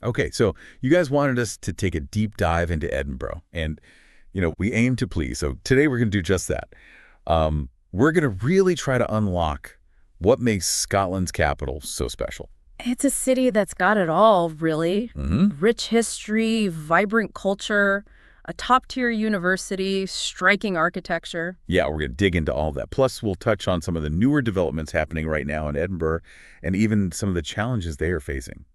Okay, so you guys wanted us to take a deep dive into Edinburgh, and, we aim to please. So today we're going to do just that. We're going to really try to unlock what makes Scotland's capital so special. It's a city that's got it all, really. Rich history, vibrant culture, a top-tier university, striking architecture. Yeah, we're going to dig into all that. Plus, we'll touch on some of the newer developments happening right now in Edinburgh and even some of the challenges they are facing.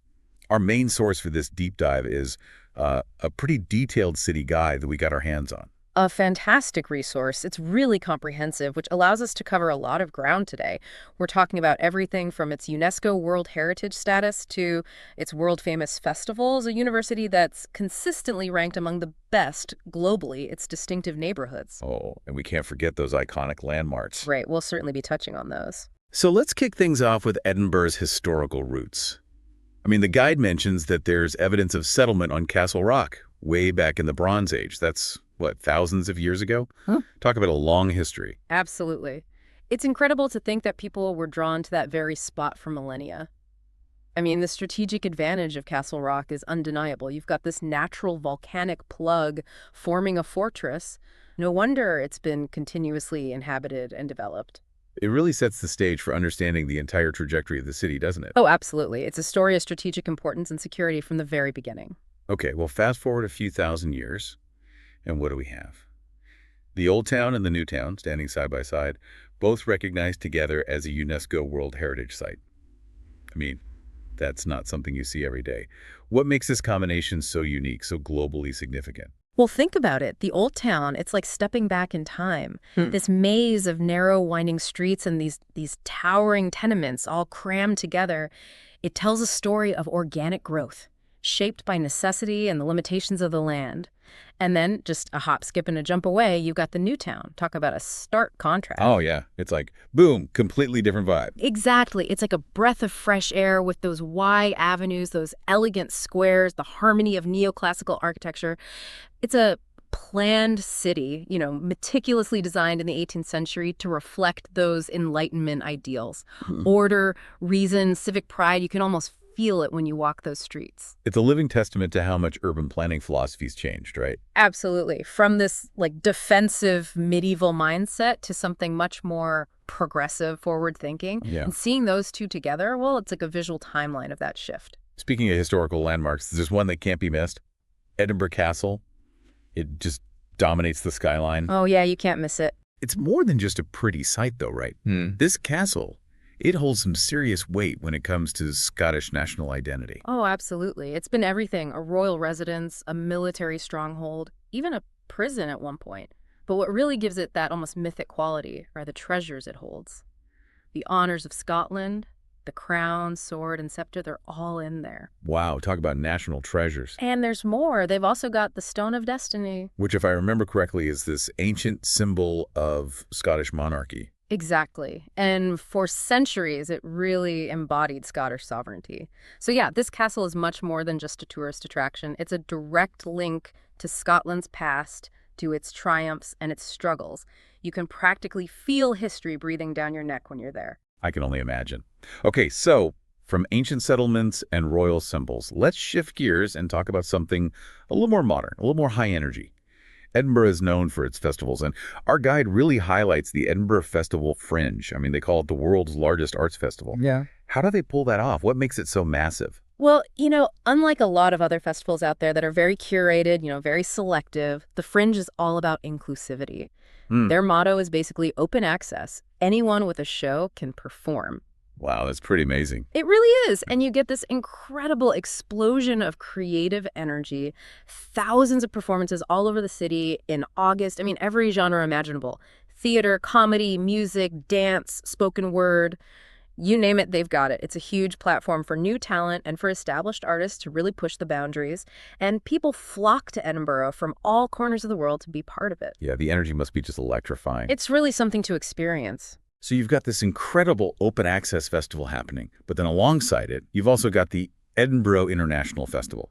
Our main source for this deep dive is a pretty detailed city guide that we got our hands on. A fantastic resource. It's really comprehensive, which allows us to cover a lot of ground today. We're talking about everything from its UNESCO World Heritage status to its world-famous festivals, a university that's consistently ranked among the best globally, its distinctive neighborhoods. Oh, and we can't forget those iconic landmarks. Right, we'll certainly be touching on those. So let's kick things off with Edinburgh's historical roots. The guide mentions that there's evidence of settlement on Castle Rock way back in the Bronze Age. That's, thousands of years ago? Talk about a long history. Absolutely. It's incredible to think that people were drawn to that very spot for millennia. The strategic advantage of Castle Rock is undeniable. You've got this natural volcanic plug forming a fortress. No wonder it's been continuously inhabited and developed. It really sets the stage for understanding the entire trajectory of the city, doesn't it? Oh, absolutely. It's a story of strategic importance and security from the very beginning. Okay, well, fast forward a few thousand years, and what do we have? The Old Town and the New Town, standing side by side, both recognized together as a UNESCO World Heritage Site. That's not something you see every day. What makes this combination so unique, so globally significant? Well, think about it. The Old Town, it's like stepping back in time. This maze of narrow, winding streets and these towering tenements all crammed together. It tells a story of organic growth, shaped by necessity and the limitations of the land. And then, just a hop, skip, and a jump away, you've got the New Town. Talk about a stark contrast. Oh, yeah. It's like, boom, completely different vibe. Exactly. It's like a breath of fresh air with those wide avenues, those elegant squares, the harmony of neoclassical architecture. It's a planned city, meticulously designed in the 18th century to reflect those Enlightenment ideals. Order, reason, civic pride, you can almost feel it when you walk those streets. It's a living testament to how much urban planning philosophy's changed, right? Absolutely. From this defensive medieval mindset to something much more progressive, forward-thinking. Yeah. And seeing those two together, well, it's like a visual timeline of that shift. Speaking of historical landmarks, there's one that can't be missed. Edinburgh Castle. It just dominates the skyline. Oh, yeah, you can't miss it. It's more than just a pretty sight, though, right? This castle, it holds some serious weight when it comes to Scottish national identity. Oh, absolutely. It's been everything. A royal residence, a military stronghold, even a prison at one point. But what really gives it that almost mythic quality are the treasures it holds. The honors of Scotland, the crown, sword, and scepter, they're all in there. Wow, talk about national treasures. And there's more. They've also got the Stone of Destiny. Which, if I remember correctly, is this ancient symbol of Scottish monarchy. Exactly. And for centuries, it really embodied Scottish sovereignty. So yeah, this castle is much more than just a tourist attraction. It's a direct link to Scotland's past, to its triumphs and its struggles. You can practically feel history breathing down your neck when you're there. I can only imagine. Okay, so from ancient settlements and royal symbols, let's shift gears and talk about something a little more modern, a little more high energy. Edinburgh is known for its festivals, and our guide really highlights the Edinburgh Festival Fringe. They call it the world's largest arts festival. Yeah. How do they pull that off? What makes it so massive? Well, unlike a lot of other festivals out there that are very curated, very selective, the Fringe is all about inclusivity. Their motto is basically open access. Anyone with a show can perform. Wow, that's pretty amazing. It really is. And you get this incredible explosion of creative energy, thousands of performances all over the city in August. Every genre imaginable. Theater, comedy, music, dance, spoken word. You name it, they've got it. It's a huge platform for new talent and for established artists to really push the boundaries. And people flock to Edinburgh from all corners of the world to be part of it. Yeah, the energy must be just electrifying. It's really something to experience. So you've got this incredible open access festival happening, but then alongside it, you've also got the Edinburgh International Festival.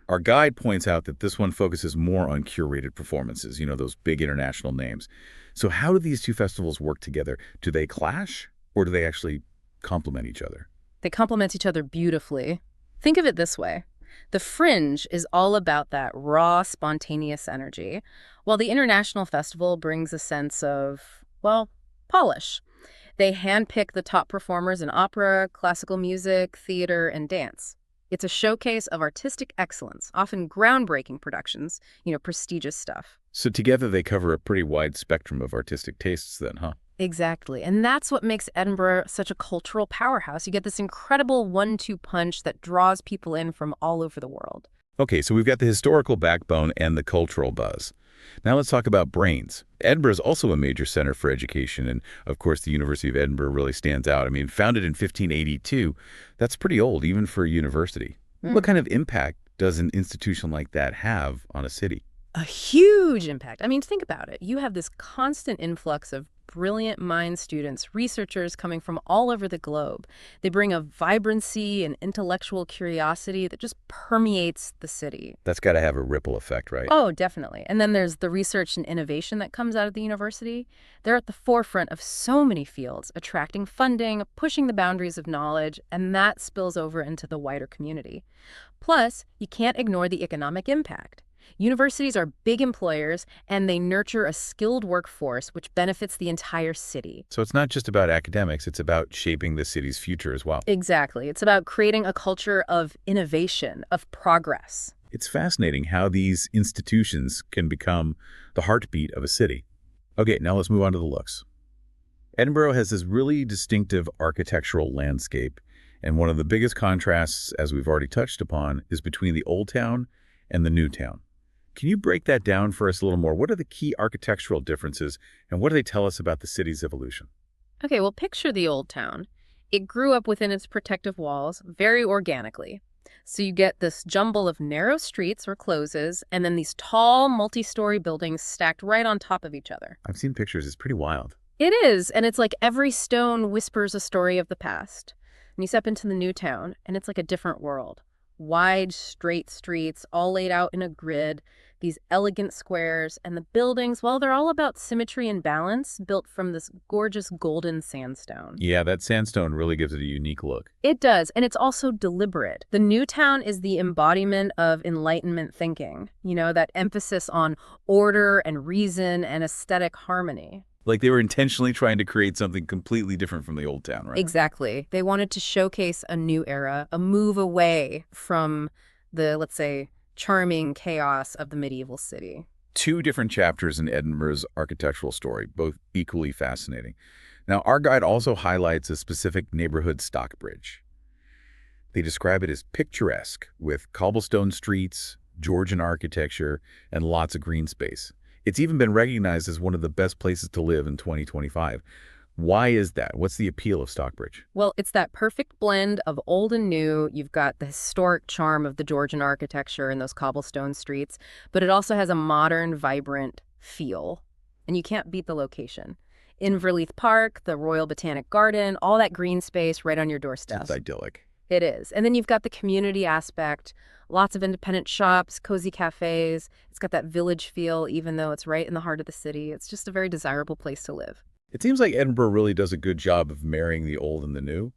Our guide points out that this one focuses more on curated performances, those big international names. So how do these two festivals work together? Do they clash, or do they actually complement each other? They complement each other beautifully. Think of it this way. The Fringe is all about that raw, spontaneous energy, while the International Festival brings a sense of, well, polish. They handpick the top performers in opera, classical music, theater, and dance. It's a showcase of artistic excellence, often groundbreaking productions, prestigious stuff. So together they cover a pretty wide spectrum of artistic tastes then, huh? Exactly. And that's what makes Edinburgh such a cultural powerhouse. You get this incredible one-two punch that draws people in from all over the world. Okay, so we've got the historical backbone and the cultural buzz. Now let's talk about brains. Edinburgh is also a major center for education, and of course the University of Edinburgh really stands out. I mean, founded in 1582, that's pretty old, even for a university. What kind of impact does an institution like that have on a city? A huge impact. I mean, think about it. You have this constant influx of brilliant mind students, researchers coming from all over the globe. They bring a vibrancy and intellectual curiosity that just permeates the city. That's got to have a ripple effect, right? Oh, definitely. And then there's the research and innovation that comes out of the university. They're at the forefront of so many fields, attracting funding, pushing the boundaries of knowledge, and that spills over into the wider community. Plus, you can't ignore the economic impact. Universities are big employers, and they nurture a skilled workforce which benefits the entire city. So it's not just about academics, it's about shaping the city's future as well. Exactly. It's about creating a culture of innovation, of progress. It's fascinating how these institutions can become the heartbeat of a city. Okay, now let's move on to the looks. Edinburgh has this really distinctive architectural landscape, and one of the biggest contrasts, as we've already touched upon, is between the Old Town and the New Town. Can you break that down for us a little more? What are the key architectural differences, and what do they tell us about the city's evolution? Okay, well, picture the Old Town. It grew up within its protective walls very organically. So you get this jumble of narrow streets or closes, and then these tall, multi-story buildings stacked right on top of each other. I've seen pictures. It's pretty wild. It is, and it's like every stone whispers a story of the past. And you step into the New Town, and it's like a different world. Wide, straight streets, all laid out in a grid, these elegant squares, and the buildings, well, they're all about symmetry and balance, built from this gorgeous golden sandstone. Yeah, that sandstone really gives it a unique look. It does, and it's also deliberate. The New Town is the embodiment of Enlightenment thinking, that emphasis on order and reason and aesthetic harmony. Like they were intentionally trying to create something completely different from the Old Town, right? Exactly. They wanted to showcase a new era, a move away from the, let's say, charming chaos of the medieval city. Two different chapters in Edinburgh's architectural story, both equally fascinating. Now, our guide also highlights a specific neighborhood, Stockbridge. They describe it as picturesque, with cobblestone streets, Georgian architecture, and lots of green space. It's even been recognized as one of the best places to live in 2025. Why is that? What's the appeal of Stockbridge? Well, it's that perfect blend of old and new. You've got the historic charm of the Georgian architecture and those cobblestone streets, but it also has a modern, vibrant feel. And you can't beat the location. Inverleith Park, the Royal Botanic Garden, all that green space right on your doorstep. It's idyllic. It is. And then you've got the community aspect, lots of independent shops, cozy cafes. It's got that village feel, even though it's right in the heart of the city. It's just a very desirable place to live. It seems like Edinburgh really does a good job of marrying the old and the new.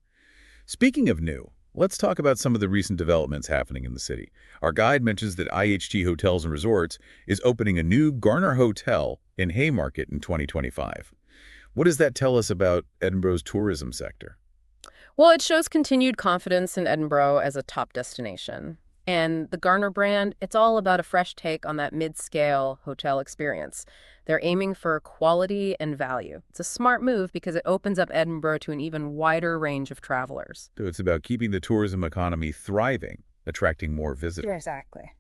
Speaking of new, let's talk about some of the recent developments happening in the city. Our guide mentions that IHG Hotels and Resorts is opening a new Garner Hotel in Haymarket in 2025. What does that tell us about Edinburgh's tourism sector? Well, it shows continued confidence in Edinburgh as a top destination. And the Garner brand, it's all about a fresh take on that mid-scale hotel experience. They're aiming for quality and value. It's a smart move because it opens up Edinburgh to an even wider range of travelers. So it's about keeping the tourism economy thriving, attracting more visitors. Exactly.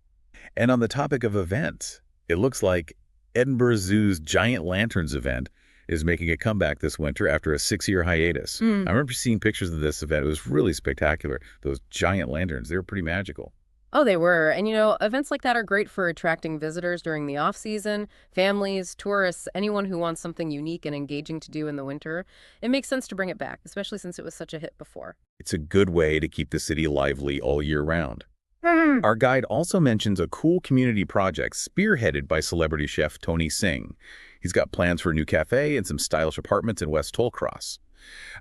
And on the topic of events, it looks like Edinburgh Zoo's Giant Lanterns event is making a comeback this winter after a 6-year hiatus. I remember seeing pictures of this event. It was really spectacular. Those giant lanterns, they were pretty magical. Oh, they were. And, events like that are great for attracting visitors during the off-season, families, tourists, anyone who wants something unique and engaging to do in the winter. It makes sense to bring it back, especially since it was such a hit before. It's a good way to keep the city lively all year round. Our guide also mentions a cool community project spearheaded by celebrity chef Tony Singh. He's got plans for a new cafe and some stylish apartments in West Tollcross.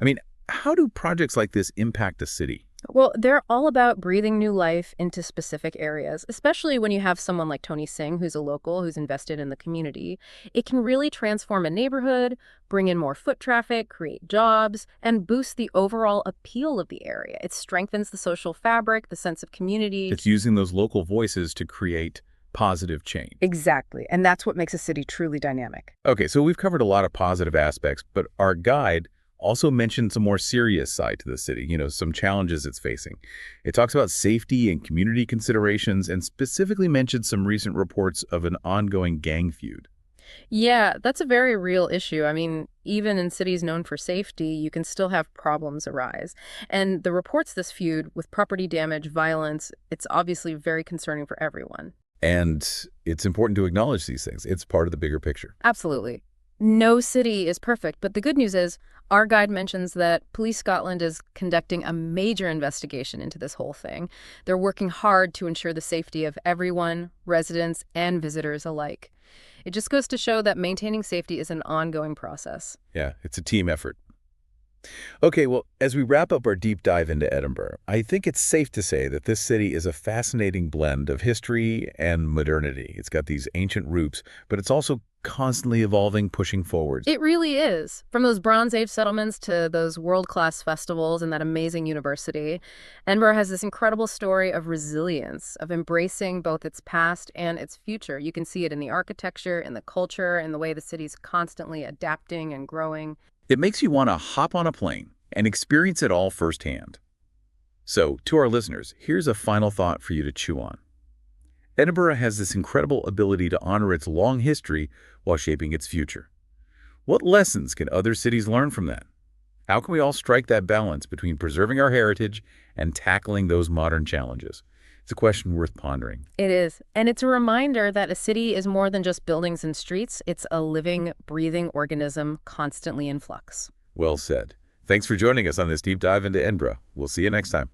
I mean, how do projects like this impact the city? Well, they're all about breathing new life into specific areas, especially when you have someone like Tony Singh, who's a local, who's invested in the community. It can really transform a neighborhood, bring in more foot traffic, create jobs, and boost the overall appeal of the area. It strengthens the social fabric, the sense of community. It's using those local voices to create positive change. Exactly. And that's what makes a city truly dynamic. Okay, so we've covered a lot of positive aspects, but our guide also mentioned some more serious side to the city, some challenges it's facing. It talks about safety and community considerations and specifically mentioned some recent reports of an ongoing gang feud. Yeah, that's a very real issue. I mean, even in cities known for safety, you can still have problems arise. And the reports this feud with property damage, violence, it's obviously very concerning for everyone. And it's important to acknowledge these things. It's part of the bigger picture. Absolutely. No city is perfect, but the good news is our guide mentions that Police Scotland is conducting a major investigation into this whole thing. They're working hard to ensure the safety of everyone, residents and visitors alike. It just goes to show that maintaining safety is an ongoing process. Yeah, it's a team effort. Okay, well, as we wrap up our deep dive into Edinburgh, I think it's safe to say that this city is a fascinating blend of history and modernity. It's got these ancient roots, but it's also constantly evolving, pushing forwards. It really is. From those Bronze Age settlements to those world-class festivals and that amazing university, Edinburgh has this incredible story of resilience, of embracing both its past and its future. You can see it in the architecture, in the culture, in the way the city's constantly adapting and growing. It makes you want to hop on a plane and experience it all firsthand. So, to our listeners, here's a final thought for you to chew on. Edinburgh has this incredible ability to honor its long history while shaping its future. What lessons can other cities learn from that? How can we all strike that balance between preserving our heritage and tackling those modern challenges? It's a question worth pondering. It is. And it's a reminder that a city is more than just buildings and streets. It's a living, breathing organism constantly in flux. Well said. Thanks for joining us on this deep dive into Edinburgh. We'll see you next time.